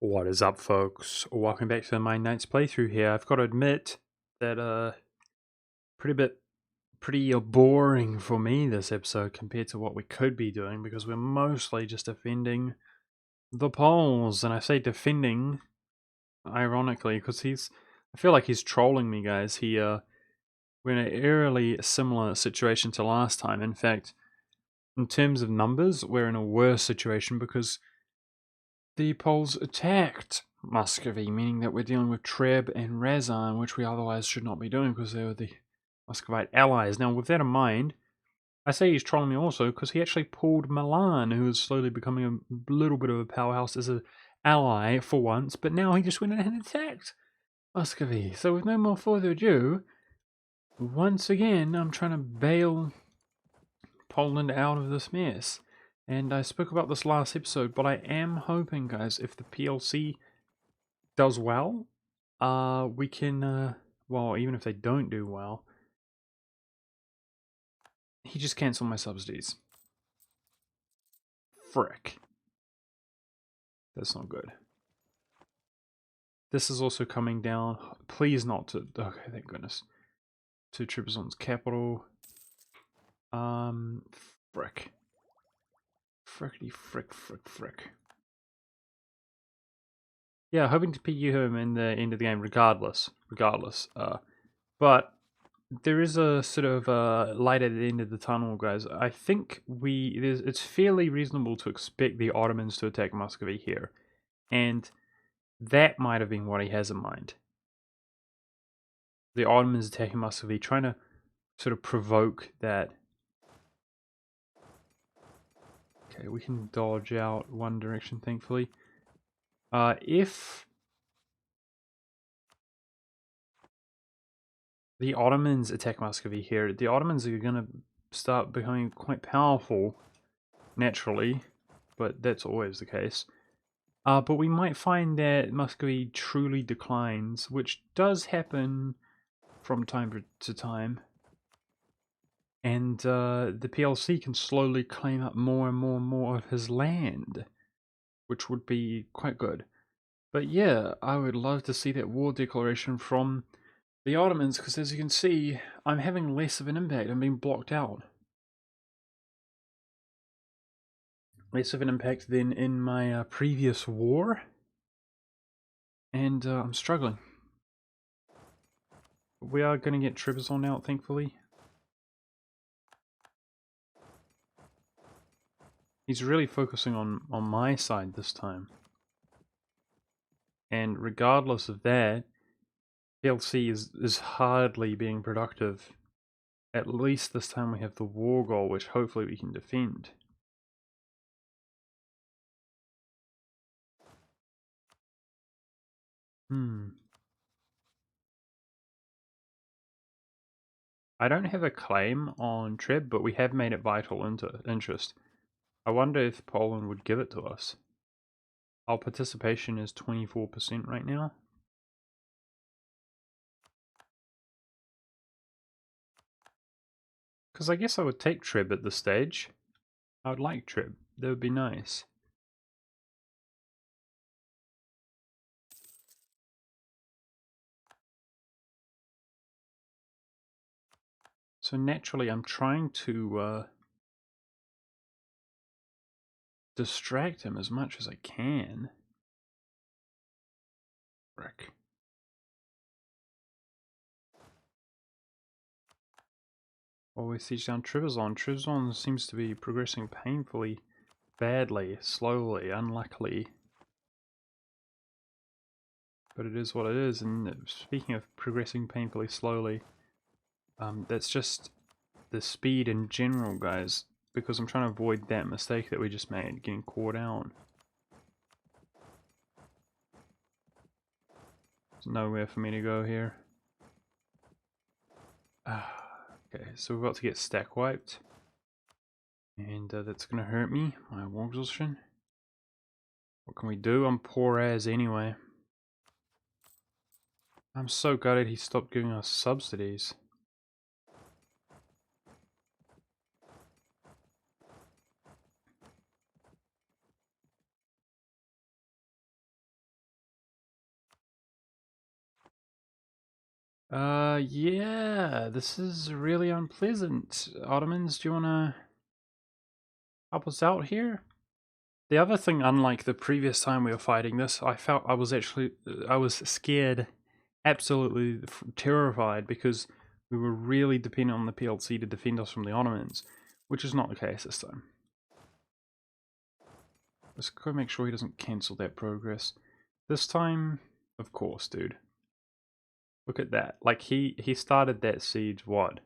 What is up, folks? Welcome back to my night's playthrough here. I've got to admit that pretty boring for me this episode compared to what we could be doing because we're mostly just defending the poles, and I say defending ironically because I feel like he's trolling me, guys. We're in an eerily similar situation to last time. In fact, in terms of numbers, we're in a worse situation because the Poles attacked Muscovy, meaning that we're dealing with Treb and Razan, which we otherwise should not be doing because they were the Muscovite allies. Now, with that in mind, I say he's trolling me also because he actually pulled Milan, who is slowly becoming a little bit of a powerhouse as an ally for once, but now he just went and attacked Muscovy. So, with no more further ado, once again, I'm trying to bail Poland out of this mess. And I spoke about this last episode, but I am hoping, guys, if the PLC does well, we can, well, even if they don't do well, he just cancelled my subsidies. Frick. That's not good. This is also coming down. Please not to, okay, thank goodness. To Trebizond's capital. Frick. Frickety frick. Yeah, hoping to PU him in the end of the game regardless. But there is a sort of light at the end of the tunnel, guys. I think it's fairly reasonable to expect the Ottomans to attack Muscovy here, and that might have been what he has in mind. The Ottomans attacking Muscovy, trying to sort of provoke that. Okay, we can dodge out one direction, thankfully. If the Ottomans attack Muscovy here, the Ottomans are going to start becoming quite powerful, naturally, but that's always the case. But we might find that Muscovy truly declines, which does happen from time to time. And the PLC can slowly claim up more and more of his land, which would be quite good. But yeah, I would love to see that war declaration from the Ottomans, because as you can see, I'm having less of an impact. I'm being blocked out. Less of an impact than in my previous war. And I'm struggling. We are going to get Trebizond out, thankfully. He's really focusing on my side this time. And regardless of that, PLC is hardly being productive. At least this time we have the war goal, which hopefully we can defend. I don't have a claim on Treb, but we have made it vital interest. I wonder if Poland would give it to us. Our participation is 24% right now. Because I guess I would take Treb at this stage. I would like Treb. That would be nice. So naturally, I'm trying to distract him as much as I can. Frick. While we siege down Trebizond. Trebizond seems to be progressing painfully, badly, slowly, unluckily. But it is what it is, and speaking of progressing painfully slowly, that's just the speed in general, guys, because I'm trying to avoid that mistake that we just made, getting caught out. There's nowhere for me to go here. Okay, so we're about to get stack wiped. And that's going to hurt me, my war exhaustion. What can we do? I'm poor as anyway. I'm so gutted he stopped giving us subsidies. Yeah, this is really unpleasant. Ottomans, do you wanna help us out here? The other thing, unlike the previous time we were fighting this, I felt I was actually, I was scared, absolutely terrified, because we were really dependent on the PLC to defend us from the Ottomans, which is not the case this time. Let's go make sure he doesn't cancel that progress. This time, of course, dude. Look at that. Like, he started that siege, what?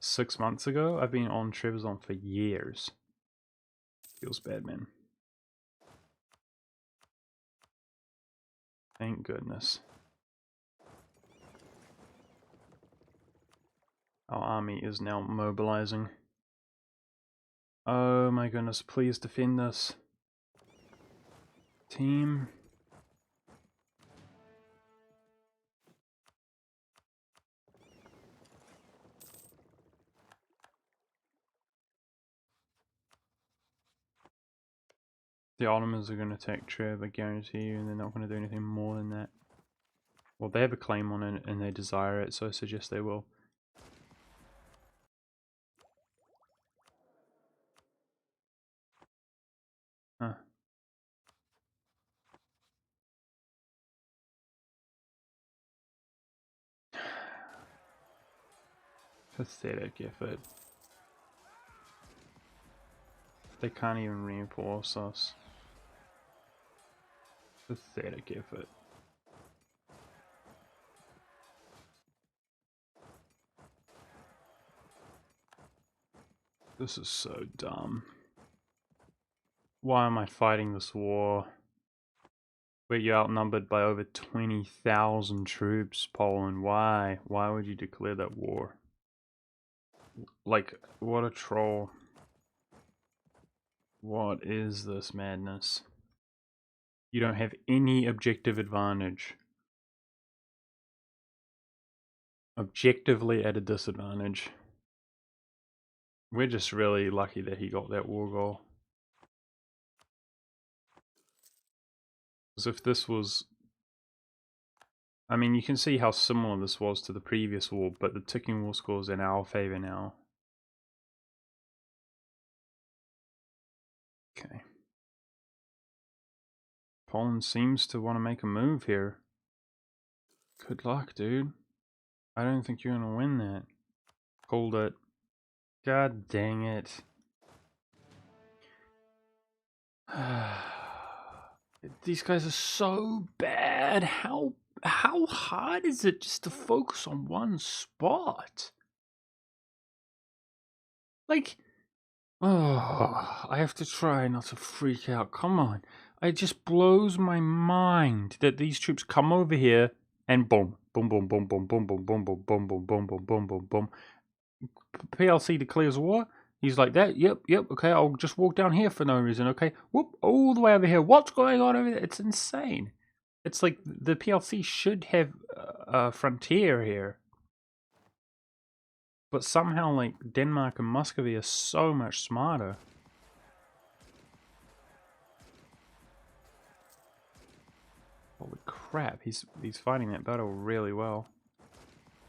6 months ago? I've been on Trebizond for years. Feels bad, man. Thank goodness. Our army is now mobilizing. Oh my goodness, please defend this. Team. The Ottomans are going to attack Treb, I guarantee you, and they're not going to do anything more than that. Well, they have a claim on it and they desire it, so I suggest they will. Huh. Pathetic effort. They can't even reinforce us. Pathetic effort. This is so dumb. Why am I fighting this war? Where you're outnumbered by over 20,000 troops, Poland. Why? Why would you declare that war? Like, what a troll. What is this madness? You don't have any objective advantage. Objectively at a disadvantage. We're just really lucky that he got that war goal. Because if this was... I mean, you can see how similar this was to the previous war, but the ticking war score is in our favor now. Okay. Poland seems to want to make a move here. Good luck, dude. I don't think you're going to win that. Hold it. God dang it. These guys are so bad. How hard is it just to focus on one spot? Like, oh, I have to try not to freak out. Come on. It just blows my mind that these troops come over here and boom, boom, boom, boom, boom, boom, boom, boom, boom, boom, boom, boom, boom, boom, boom, boom. PLC declares war. He's like that. Yep, okay, I'll just walk down here for no reason, okay? Whoop, all the way over here. What's going on over there? It's insane. It's like the PLC should have a frontier here. But somehow, like, Denmark and Muscovy are so much smarter. Holy crap, he's fighting that battle really well.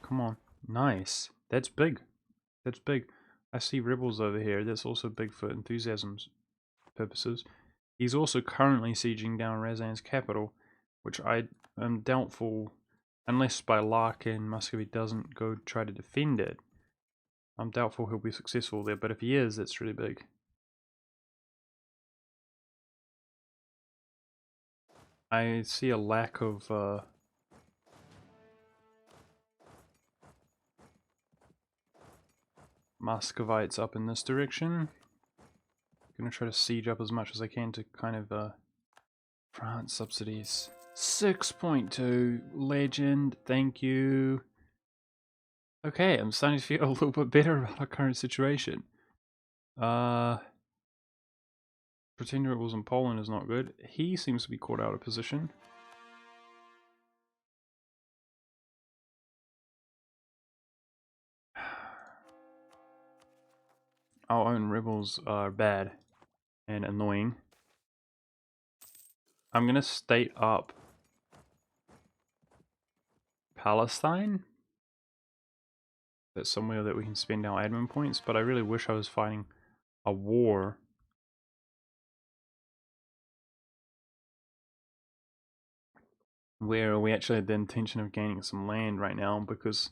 Come on. Nice. That's big. That's big. I see rebels over here. That's also big for enthusiasm's purposes. He's also currently sieging down Razan's capital, which I am doubtful, unless by luck and Muscovy doesn't go try to defend it. I'm doubtful he'll be successful there, but if he is, that's really big. I see a lack of Muscovites up in this direction. Gonna try to siege up as much as I can to kind of France subsidies. 6.2 legend, thank you. Okay, I'm starting to feel a little bit better about our current situation. Pretend rebels in Poland is not good. He seems to be caught out of position. Our own rebels are bad and annoying. I'm gonna state up Palestine. That's somewhere that we can spend our admin points, but I really wish I was fighting a war. Where we actually had the intention of gaining some land right now, because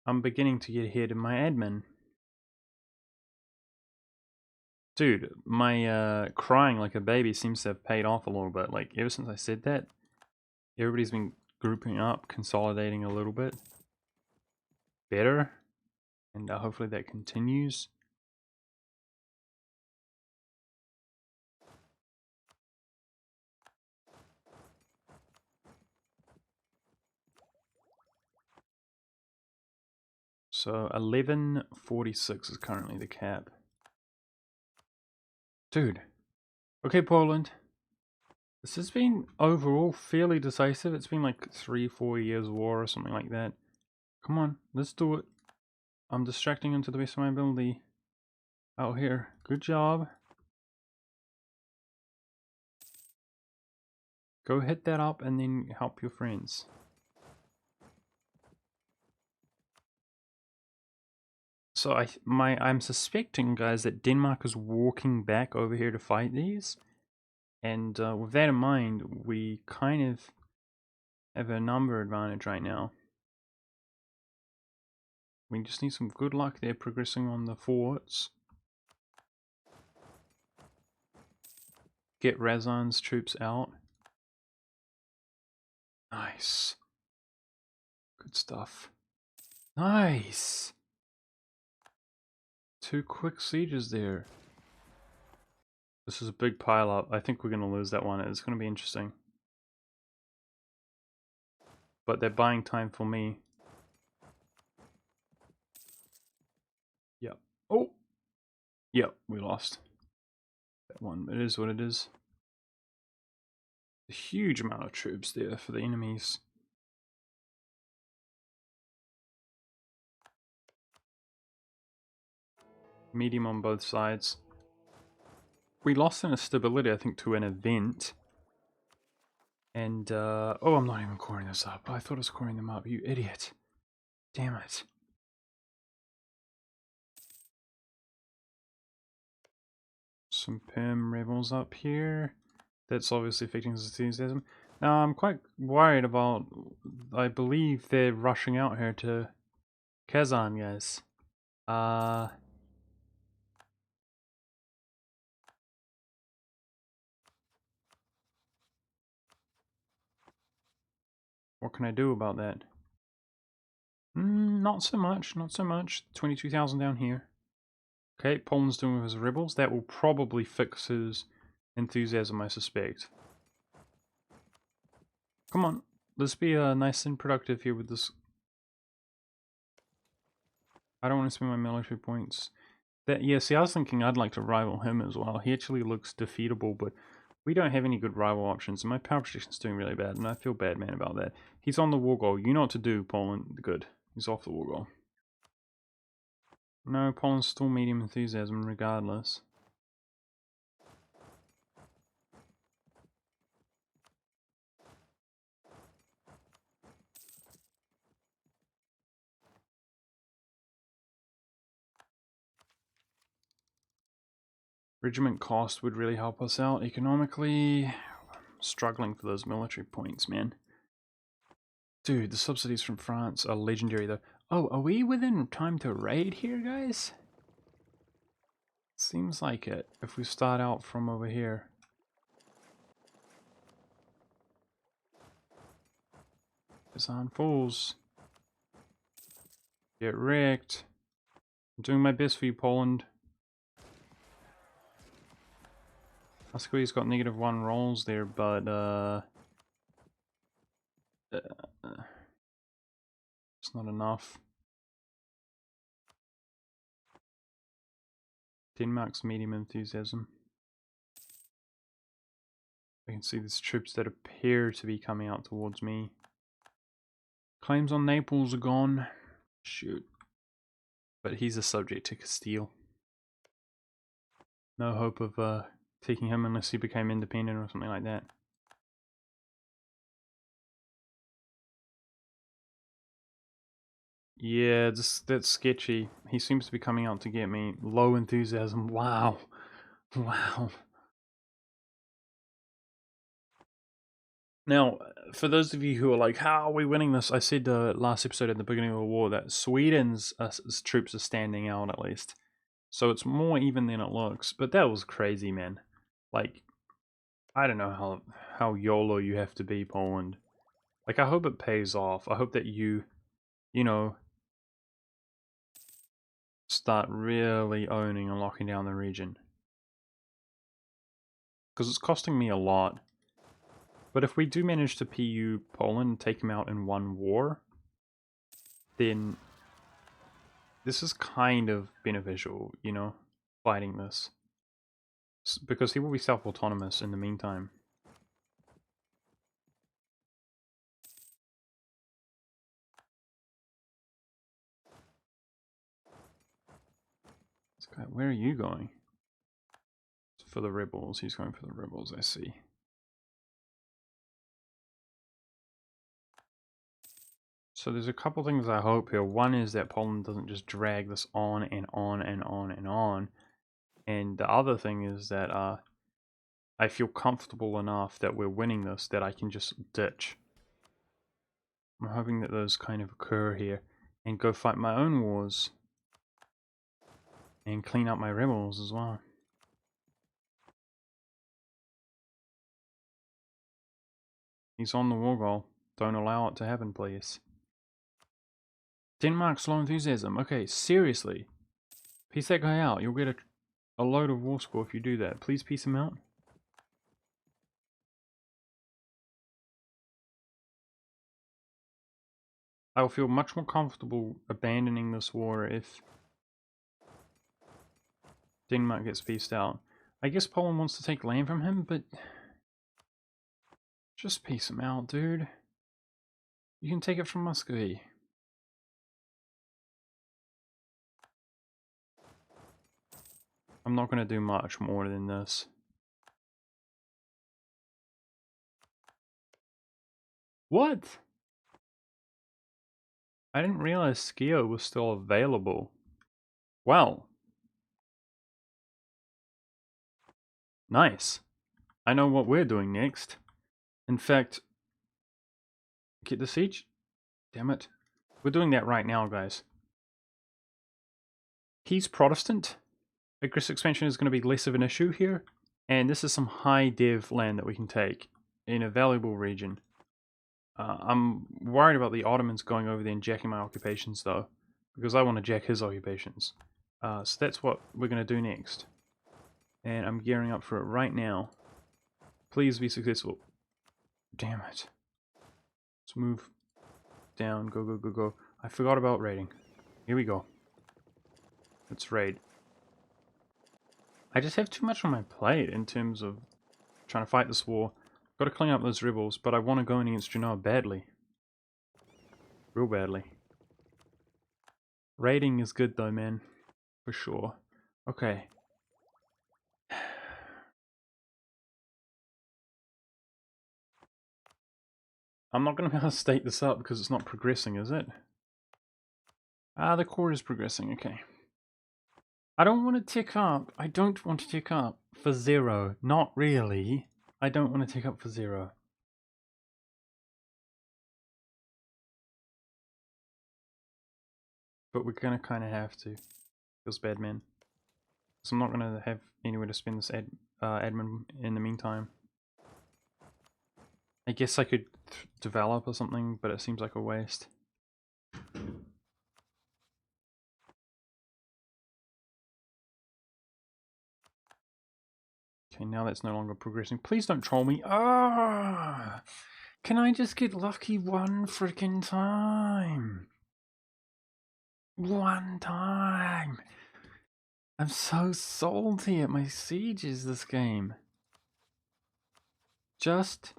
I'm beginning to get ahead in my admin. Dude, my crying like a baby seems to have paid off a little bit. Like, ever since I said that, everybody's been grouping up, consolidating a little bit better, and hopefully that continues. So 1146 is currently the cap. Dude. Okay, Poland. This has been overall fairly decisive. It's been like 3-4 years war or something like that. Come on, let's do it. I'm distracting him to the best of my ability. Out here. Good job. Go hit that up and then help your friends. So I'm suspecting, guys, that Denmark is walking back over here to fight these. And with that in mind, we kind of have a number advantage right now. We just need some good luck there progressing on the forts. Get Razan's troops out. Nice. Good stuff. Nice! 2 quick sieges there. This is a big pile up. I think we're going to lose that one. It's going to be interesting. But they're buying time for me. Yep. Oh! Yep, we lost that one. It is what it is. A huge amount of troops there for the enemies. Medium on both sides. We lost in a stability, I think, to an event. And, oh, I'm not even coring this up. I thought I was coring them up, you idiot. Damn it. Some Perm rebels up here. That's obviously affecting his enthusiasm. Now, I'm quite worried about... I believe they're rushing out here to Kazan, guys. What can I do about that? Not so much, not so much. 22,000 down here. Okay, Poland's doing with his rebels. That will probably fix his enthusiasm, I suspect. Come on, let's be nice and productive here with this. I don't want to spend my military points. Yeah, see, I was thinking I'd like to rival him as well. He actually looks defeatable, but we don't have any good rival options, and my power projection's doing really bad, and I feel bad, man, about that. He's on the war goal. You know what to do, Poland. Good. He's off the war goal. No, Poland's still medium enthusiasm regardless. Regiment cost would really help us out economically. I'm struggling for those military points, man. Dude, the subsidies from France are legendary though. Oh, are we within time to raid here, guys? Seems like it, if we start out from over here. Kazan fools. Get wrecked. I'm doing my best for you, Poland. Muscovy's got -1 rolls there, but it's not enough. Denmark's medium enthusiasm. I can see these troops that appear to be coming out towards me. Claims on Naples are gone. Shoot. But he's a subject to Castile. No hope of taking him unless he became independent or something like that. Yeah, that's sketchy. He seems to be coming out to get me. Low enthusiasm. Wow. Wow. Now, for those of you who are like, how are we winning this? I said last episode at the beginning of the war that Sweden's troops are standing out at least. So it's more even than it looks. But that was crazy, man. Like, I don't know how YOLO you have to be, Poland. Like, I hope it pays off. I hope that you know, start really owning and locking down the region. Because it's costing me a lot. But if we do manage to PU Poland and take him out in one war, then this is kind of beneficial, you know, fighting this. Because he will be self-autonomous in the meantime. This guy, where are you going? For the rebels. He's going for the rebels, I see. So there's a couple things I hope here. One is that Poland doesn't just drag this on and on and on and on. And the other thing is that I feel comfortable enough that we're winning this that I can just ditch. I'm hoping that those kind of occur here and go fight my own wars and clean up my rebels as well. He's on the war goal. Don't allow it to happen, please. Denmark's low enthusiasm. Okay, seriously. Peace that guy out. You'll get a load of war score if you do that. Please peace him out. I will feel much more comfortable abandoning this war if Denmark gets pieced out. I guess Poland wants to take land from him, but just peace him out, dude. You can take it from Muscovy. I'm not going to do much more than this. What? I didn't realize Skio was still available. Well. Nice. I know what we're doing next. In fact, get the siege? Damn it. We're doing that right now, guys. He's Protestant. Aggressive expansion is going to be less of an issue here. And this is some high dev land that we can take in a valuable region. I'm worried about the Ottomans going over there and jacking my occupations, though, because I want to jack his occupations. So that's what we're going to do next. And I'm gearing up for it right now. Please be successful. Damn it. Let's move down. Go, go, go, go. I forgot about raiding. Here we go. Let's raid. I just have too much on my plate in terms of trying to fight this war. Got to clean up those rebels, but I want to go in against Genoa badly. Real badly. Raiding is good though, man. For sure. Okay. I'm not going to be able to state this up because it's not progressing, is it? Ah, the core is progressing, okay. I don't want to tick up. I don't want to tick up for 0. Not really. I don't want to tick up for 0. But we're going to kind of have to. Feels bad, man. So I'm not going to have anywhere to spend this admin in the meantime. I guess I could develop or something, but it seems like a waste. Okay, now that's no longer progressing. Please don't troll me. Ah! Can I just get lucky one freaking time? One time! I'm so salty at my sieges this game. Just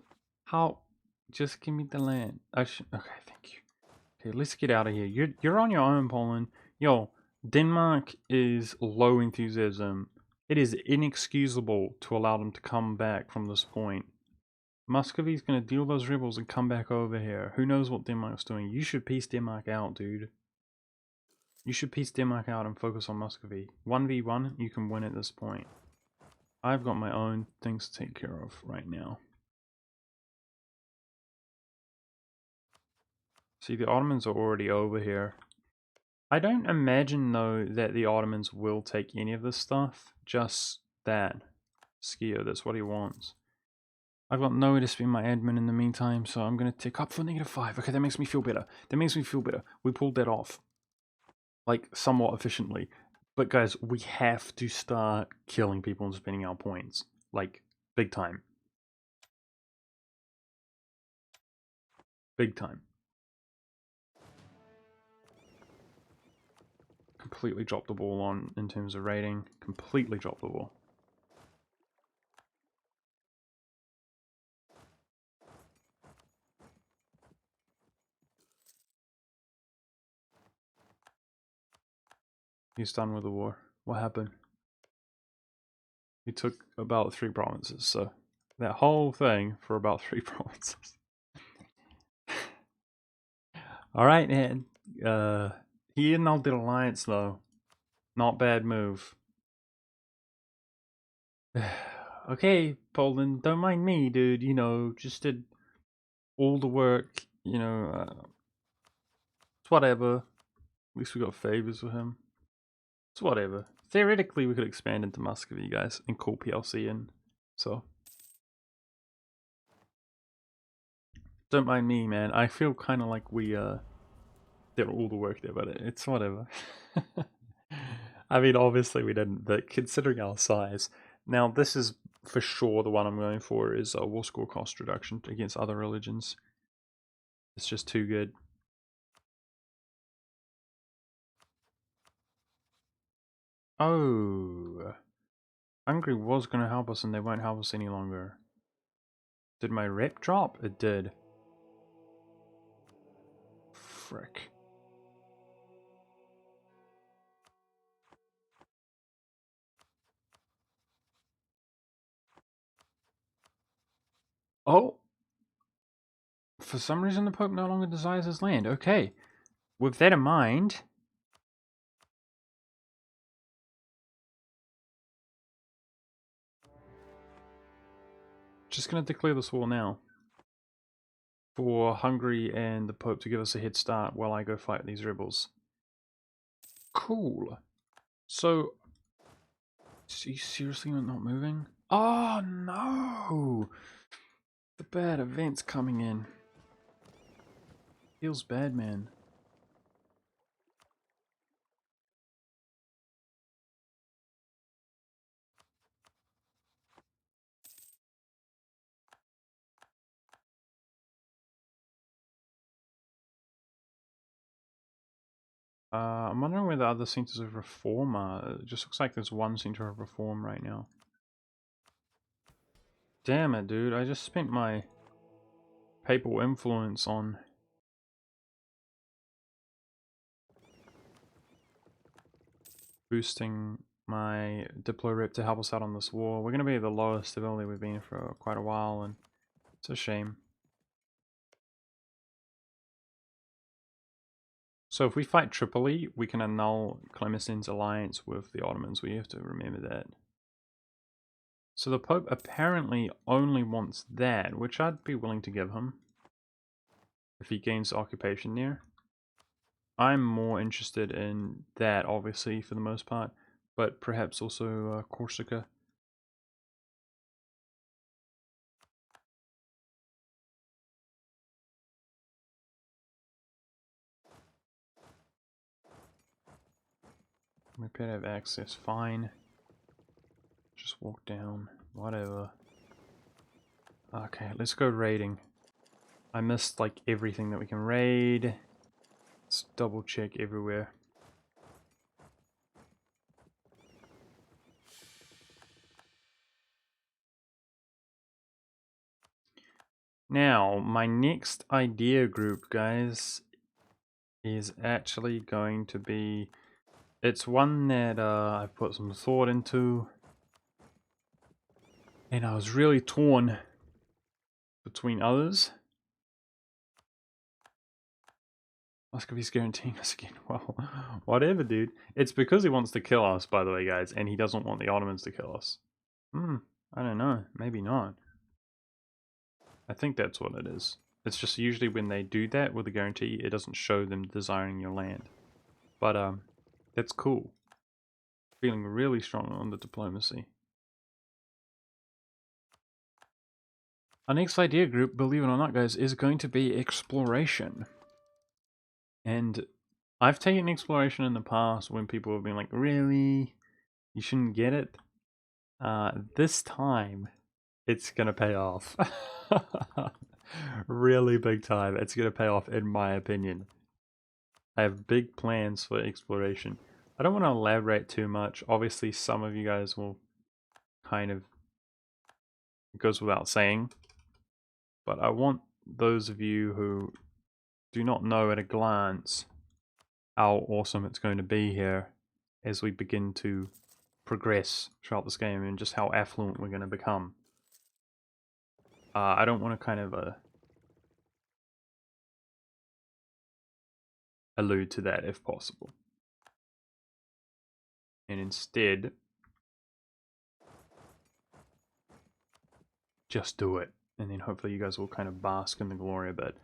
give me the land. Okay, thank you. Okay, let's get out of here. You're on your own, Poland. Yo, Denmark is low enthusiasm. It is inexcusable to allow them to come back from this point. Muscovy's gonna deal those rebels and come back over here. Who knows what Denmark's doing? You should piece Denmark out, dude. You should piece Denmark out and focus on Muscovy. 1v1, you can win at this point. I've got my own things to take care of right now. See, the Ottomans are already over here. I don't imagine, though, that the Ottomans will take any of this stuff. Just that. Skier, that's what he wants. I've got nowhere to spend my admin in the meantime, so I'm going to tick up for -5. Okay, that makes me feel better. That makes me feel better. We pulled that off. Like, somewhat efficiently. But guys, we have to start killing people and spending our points. Like, big time. Big time. Completely dropped the ball on in terms of rating. Completely dropped the ball. He's done with the war. What happened? He took about 3 provinces, so that whole thing for about 3 provinces. Alright, man. He annulled the alliance, though. Not bad move. Okay, Poland, don't mind me, dude. You know, just did all the work. You know, it's whatever. At least we got favors with him. It's whatever. Theoretically, we could expand into Muscovy, guys, and call PLC in. So, don't mind me, man. I feel kind of like we did all the work there, but it's whatever. I mean, obviously we didn't, but considering our size, now this is for sure the one I'm going for is a war score cost reduction against other religions. It's just too good. Oh, Hungary was going to help us and they won't help us any longer. Did my rep drop? It did. Frick. Oh! For some reason the Pope no longer desires his land. Okay. With that in mind... Just going to declare this war now. For Hungary and the Pope to give us a head start while I go fight these rebels. Cool. So... Is he seriously not moving? Oh no! The bad events coming in. Feels bad, man. I'm wondering where the other centers of reform are. It just looks like there's one center of reform right now. Damn it, dude. I just spent my papal influence on... boosting my Diplo rep to help us out on this war. We're going to be at the lowest stability we've been for quite a while, and it's a shame. So if we fight Tripoli, we can annul Clemenceau's alliance with the Ottomans. We have to remember that. So the Pope apparently only wants that, which I'd be willing to give him. If he gains occupation there. I'm more interested in that, obviously, for the most part. But perhaps also Corsica. We could have access, fine. Just walk down, whatever. Okay, let's go raiding. I missed like everything that we can raid. Let's double check everywhere. Now, my next idea group, guys, is actually going to be... It's one that I've put some thought into. And I was really torn between others. Muscovy's guaranteeing us again. Well, whatever, dude. It's because he wants to kill us, by the way, guys, and he doesn't want the Ottomans to kill us. I don't know. Maybe not. I think that's what it is. It's just usually when they do that with a guarantee, it doesn't show them desiring your land. But, that's cool. Feeling really strong on the diplomacy. Our next idea group, believe it or not, guys, is going to be exploration. And I've taken exploration in the past when people have been like, really? You shouldn't get it? This time, it's gonna pay off. Really big time. It's gonna pay off, in my opinion. I have big plans for exploration. I don't want to elaborate too much. Obviously, some of you guys will kind of, it goes without saying, but I want those of you who do not know at a glance how awesome it's going to be here as we begin to progress throughout this game and just how affluent we're going to become. I don't want to kind of allude to that if possible. And instead, just do it. And then hopefully you guys will kind of bask in the glory a bit.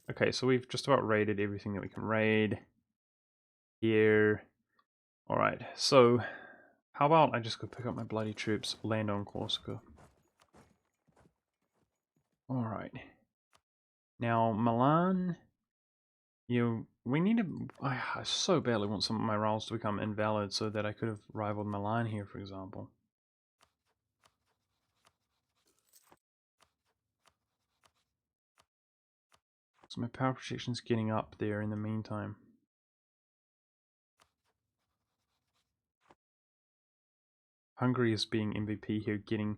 Okay, so we've just about raided everything that we can raid. Here. Alright, so how about I just go pick up my bloody troops, land on Corsica. Alright. Now, Milan, we need to... I so badly want some of my roles to become invalid so that I could have rivaled Milan here, for example. So my power projection's getting up there in the meantime. Hungary is being MVP here, getting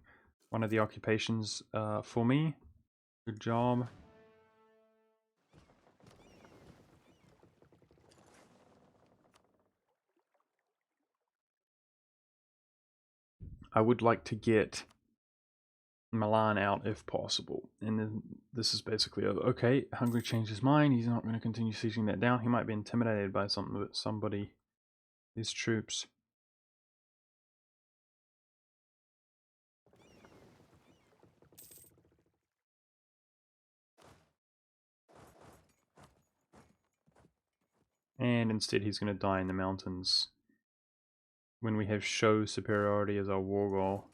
one of the occupations for me. Good job. I would like to get Milan out if possible. And then this is basically, okay, Hungary changed his mind. He's not going to continue sieging that down. He might be intimidated by somebody, his troops. And instead he's going to die in the mountains when we have show superiority as our war goal.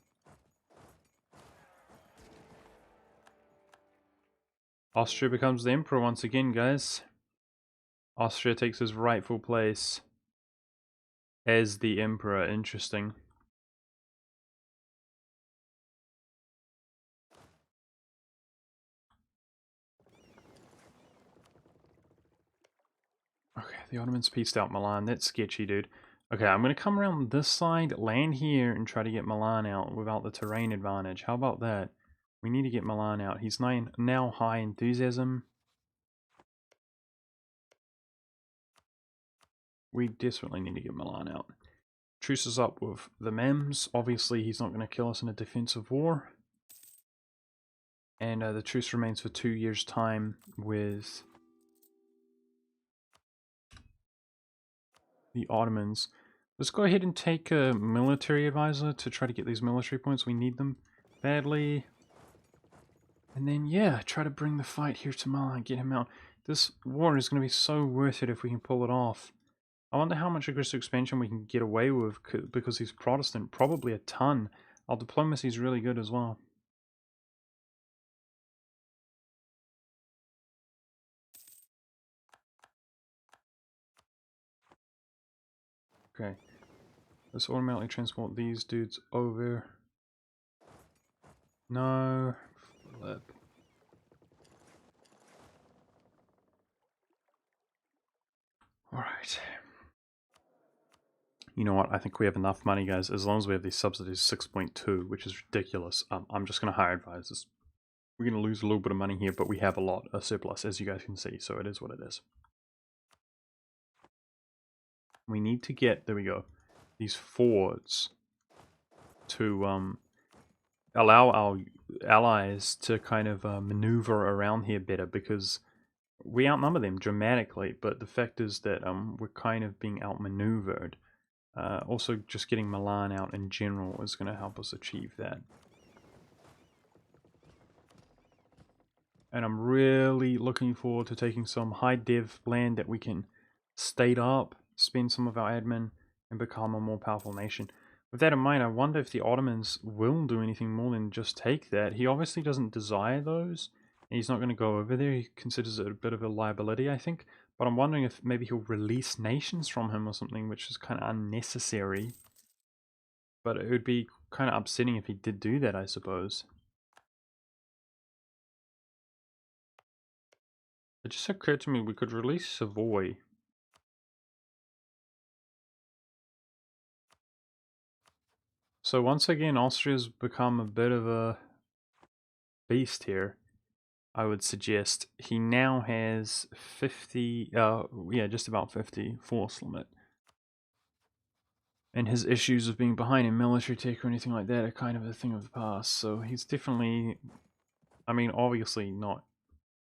Austria becomes the emperor once again, guys. Austria takes his rightful place as the emperor. Interesting. Okay, the Ottomans pieced out Milan. That's sketchy, dude. Okay, I'm going to come around this side, land here, and try to get Milan out without the terrain advantage. How about that? We need to get Milan out. He's now high enthusiasm. We desperately need to get Milan out. Truce is up with the Mems. Obviously, he's not going to kill us in a defensive war. And the truce remains for 2 years' time with the Ottomans. Let's go ahead and take a military advisor to try to get these military points. We need them badly. And then, yeah, try to bring the fight here to Milan, get him out. This war is going to be so worth it if we can pull it off. I wonder how much aggressive expansion we can get away with because he's Protestant. Probably a ton. Our diplomacy is really good as well. Okay. Let's automatically transport these dudes over. No. Flip. Alright. You know what? I think we have enough money, guys. As long as we have these subsidies, 6.2, which is ridiculous. I'm just going to hire advisors. We're going to lose a little bit of money here, but we have a surplus, as you guys can see. So it is what it is. We need to get, there we go, these forts to allow our allies to kind of maneuver around here better, because we outnumber them dramatically, but the fact is that we're kind of being outmaneuvered. Also, just getting Milan out in general is going to help us achieve that. And I'm really looking forward to taking some high dev land that we can state up, spend some of our admin, and become a more powerful nation. With that in mind, I wonder if the Ottomans will do anything more than just take that. He obviously doesn't desire those, and he's not going to go over there. He considers it a bit of a liability, I think. But I'm wondering if maybe he'll release nations from him or something, which is kind of unnecessary. But it would be kind of upsetting if he did do that, I suppose. It just occurred to me we could release Savoy. So once again, Austria's become a bit of a beast here. I would suggest he now has 50, yeah, just about 50 force limit. And his issues of being behind in military tech or anything like that are kind of a thing of the past. So he's definitely, I mean, obviously not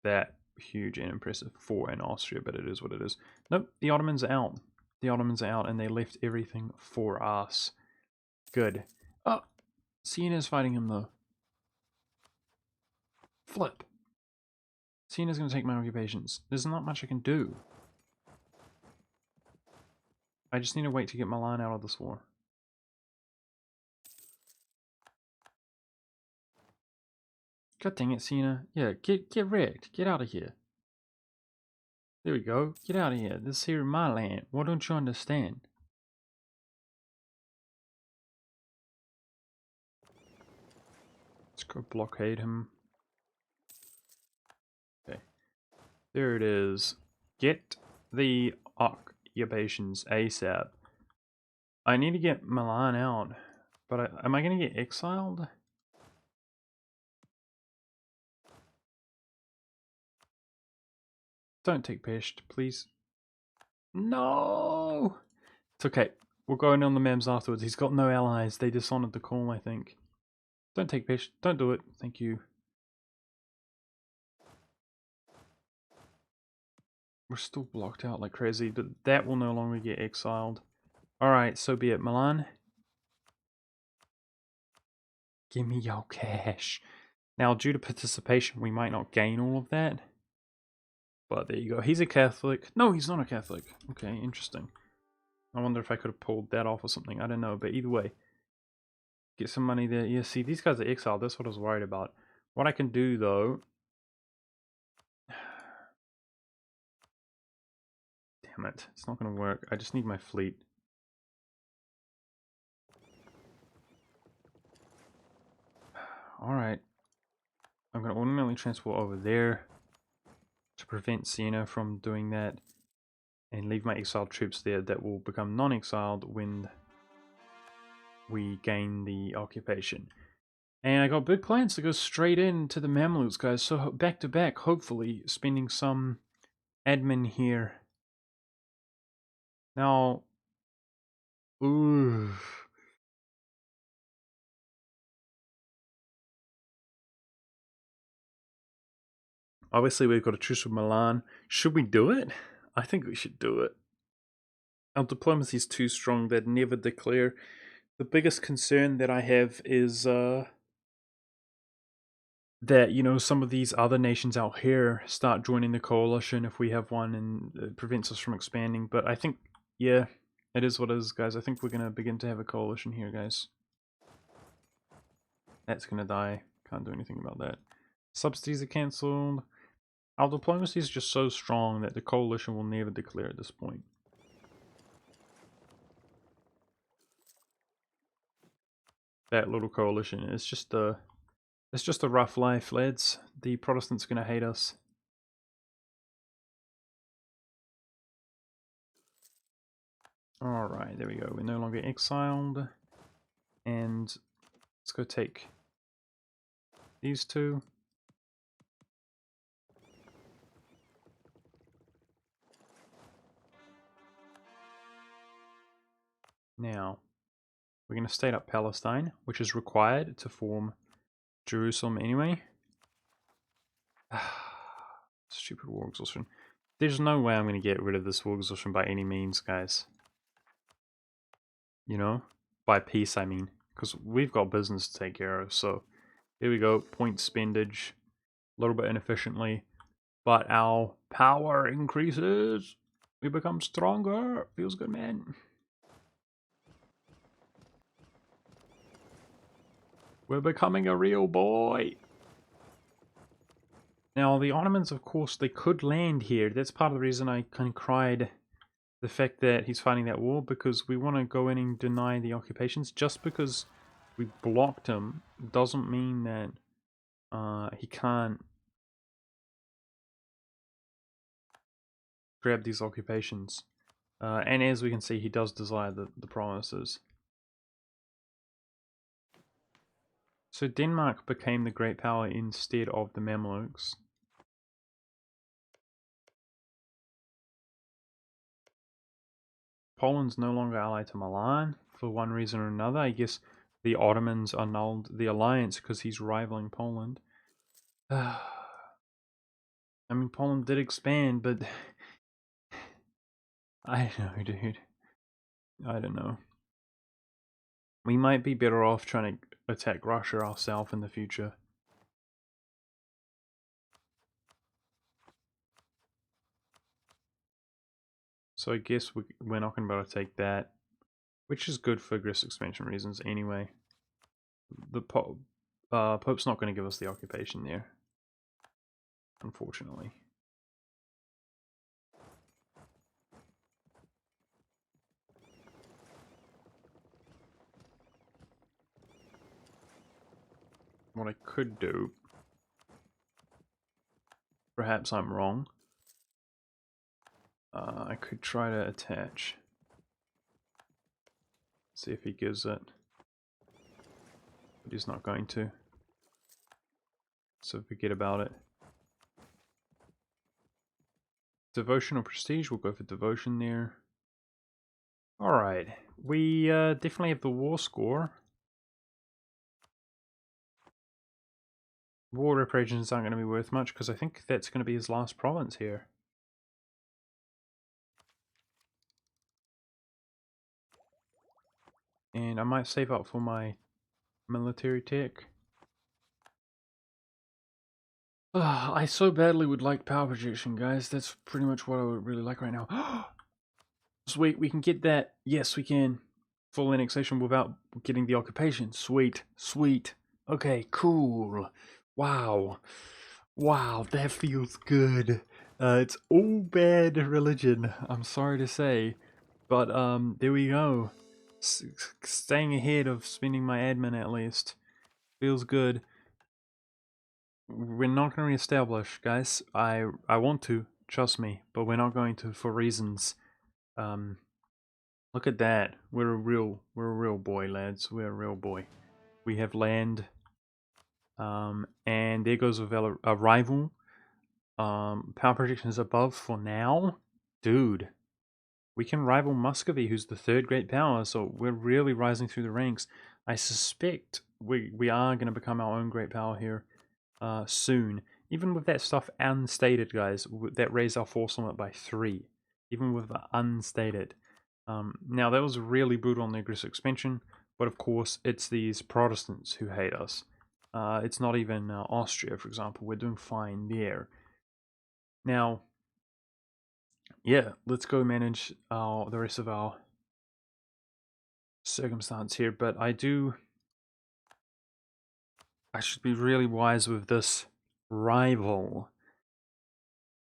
that huge and impressive for an Austria, but it is what it is. Nope, the Ottomans are out. The Ottomans are out and they left everything for us. Good. Oh, Siena's fighting him though. Flip. Siena's going to take my occupations. There's not much I can do. I just need to wait to get Milan out of this war. God dang it, Siena. Yeah, get wrecked. Get out of here. There we go. Get out of here. This is here my land. What don't you understand? Let's go blockade him. Okay. There it is. Get the occupations ASAP. I need to get Milan out. But am I going to get exiled? Don't take Pest, please. No! It's okay. We'll go in on the mems afterwards. He's got no allies. They dishonored the call, I think. Don't take Pest. Don't do it. Thank you. We're still blocked out like crazy, but that will no longer get exiled. Alright, so be it. Milan. Give me your cash. Now, due to participation, we might not gain all of that. But there you go. He's a Catholic. No, he's not a Catholic. Okay, interesting. I wonder if I could have pulled that off or something. I don't know, but either way. Get some money there. Yeah, see, these guys are exiled. That's what I was worried about. What I can do, though... Damn it. It's not going to work. I just need my fleet. Alright. I'm going to automatically transport over there to prevent Siena from doing that. And leave my exiled troops there that will become non-exiled when we gain the occupation. And I got big plans to go straight into the Mamluks, guys. So back to back, hopefully, spending some admin here. Now, ooh. Obviously, we've got a truce with Milan. Should we do it? I think we should do it. Our diplomacy is too strong. They'd never declare. The biggest concern that I have is that, you know, some of these other nations out here start joining the coalition if we have one, and it prevents us from expanding. But I think, yeah, it is what it is, guys. I think we're going to begin to have a coalition here, guys. That's going to die. Can't do anything about that. Subsidies are cancelled. Our diplomacy is just so strong that the coalition will never declare at this point. That little coalition, it's just a rough life, lads. The Protestants are going to hate us. Alright, there we go. We're no longer exiled. And let's go take these two. Now, we're going to state up Palestine, which is required to form Jerusalem anyway. Stupid war exhaustion. There's no way I'm going to get rid of this war exhaustion by any means, guys. You know? By peace, I mean. Because we've got business to take care of, so... Here we go, point spendage. A little bit inefficiently. But our power increases. We become stronger. Feels good, man. We're becoming a real boy. Now, the Ottomans, of course, they could land here. That's part of the reason I kind of cried the fact that he's fighting that war, because we want to go in and deny the occupations. Just because we blocked him doesn't mean that he can't grab these occupations. And as we can see, he does desire the provinces. So Denmark became the great power instead of the Mamluks. Poland's no longer allied to Milan for one reason or another. I guess the Ottomans annulled the alliance because he's rivaling Poland. I mean, Poland did expand, but I don't know, dude. I don't know. We might be better off trying to attack Russia ourselves in the future. So I guess we're not going to be able to take that, which is good for aggressive expansion reasons anyway. The Pope's not going to give us the occupation there, unfortunately. What I could do, perhaps I'm wrong, I could try to attach. See if he gives it. But he's not going to. So forget about it. Devotion or prestige, we'll go for devotion there. Alright, we definitely have the war score. War reparations aren't going to be worth much because I think that's going to be his last province here. And I might save up for my military tech. I so badly would like power projection, guys. That's pretty much what I would really like right now. Sweet, we can get that. Yes, we can. Full annexation without getting the occupation. Sweet, sweet. Okay, cool. Wow. Wow, that feels good. It's all bad religion, I'm sorry to say. But, there we go. Staying ahead of spending my admin at least. Feels good. We're not going to reestablish, guys. I want to, trust me, but we're not going to for reasons. Look at that. We're a real boy, lads. We're a real boy. We have land. And there goes a rival. Power projection is above for now. Dude. We can rival Muscovy, who's the third great power, so we're really rising through the ranks. I suspect we are going to become our own great power here soon. Even with that stuff unstated, guys, that raised our force limit by 3. Even with the unstated. Now, that was really brutal on the aggressive expansion, but of course, it's these Protestants who hate us. It's not even Austria, for example. We're doing fine there. Now, yeah, let's go manage the rest of our circumstance here, but I should be really wise with this rival.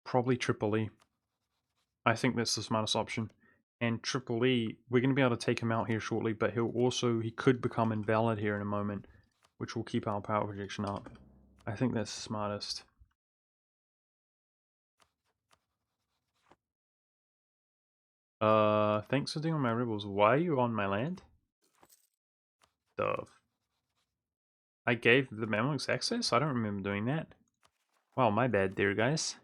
Probably Tripoli. I think that's the smartest option. And Tripoli, we're going to be able to take him out here shortly, but he could become invalid here in a moment, which will keep our power projection up. I think that's the smartest. Thanks for doing my rebels. Why are you on my land? Dove. I gave the Mamluks access? I don't remember doing that. Wow, my bad there, guys.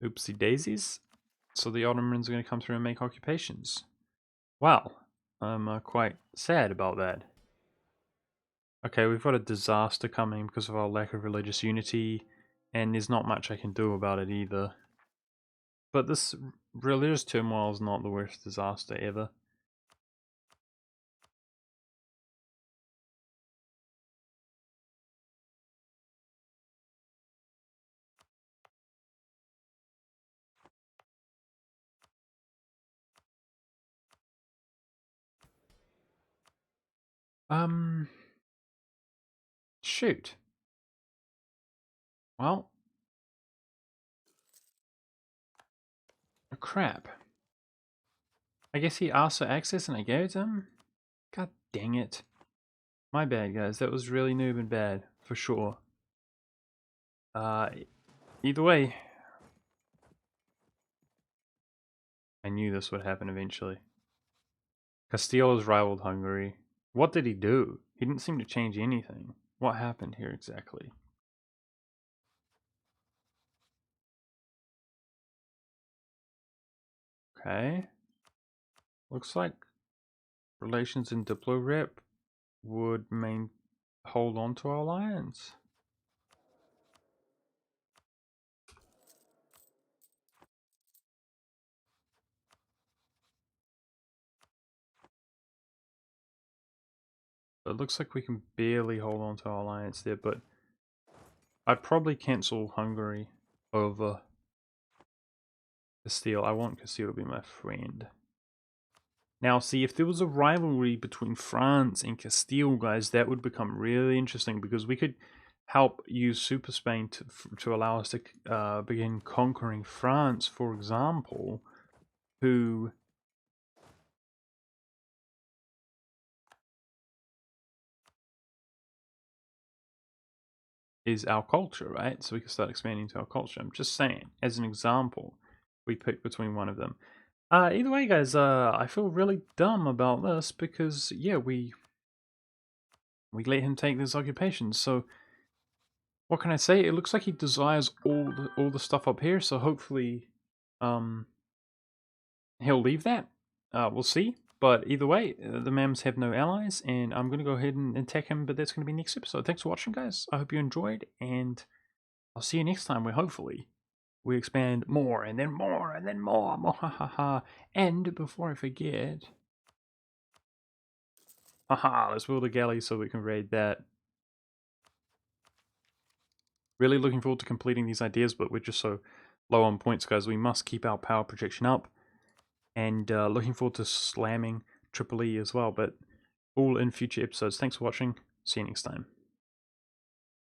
Oopsie daisies. So the Ottomans are going to come through and make occupations. Wow, I'm quite sad about that. Okay, we've got a disaster coming because of our lack of religious unity. and there's not much I can do about it either. But this religious turmoil is not the worst disaster ever. Shoot. Well, crap. I guess he asked for access and I gave it to him? God dang it. My bad, guys. That was really noob and bad, for sure. Either way, I knew this would happen eventually. Castile has rivaled Hungary. What did he do? He didn't seem to change anything. What happened here exactly? Okay. Looks like relations in Diplorep would hold on to our alliance. It looks like we can barely hold on to our alliance there, but I'd probably cancel Hungary over Castile. I want Castile to be my friend. Now, see, if there was a rivalry between France and Castile, guys, that would become really interesting because we could help use Super Spain to allow us to begin conquering France, for example, who is our culture, right? So we can start expanding to our culture. I'm just saying, as an example, we pick between one of them. Either way, guys, I feel really dumb about this because, yeah, we let him take this occupation. So, what can I say? It looks like he desires all the stuff up here. So hopefully, um, he'll leave that. We'll see. But either way, the Mams have no allies, and I'm gonna go ahead and attack him. But that's gonna be next episode. Thanks for watching, guys. I hope you enjoyed, and I'll see you next time. Where hopefully we expand more, and then more, and then more. Ha. And before I forget. Haha, let's build a galley so we can raid that. Really looking forward to completing these ideas, but we're just so low on points, guys. We must keep our power projection up. And looking forward to slamming Triple E as well, but all in future episodes. Thanks for watching. See you next time.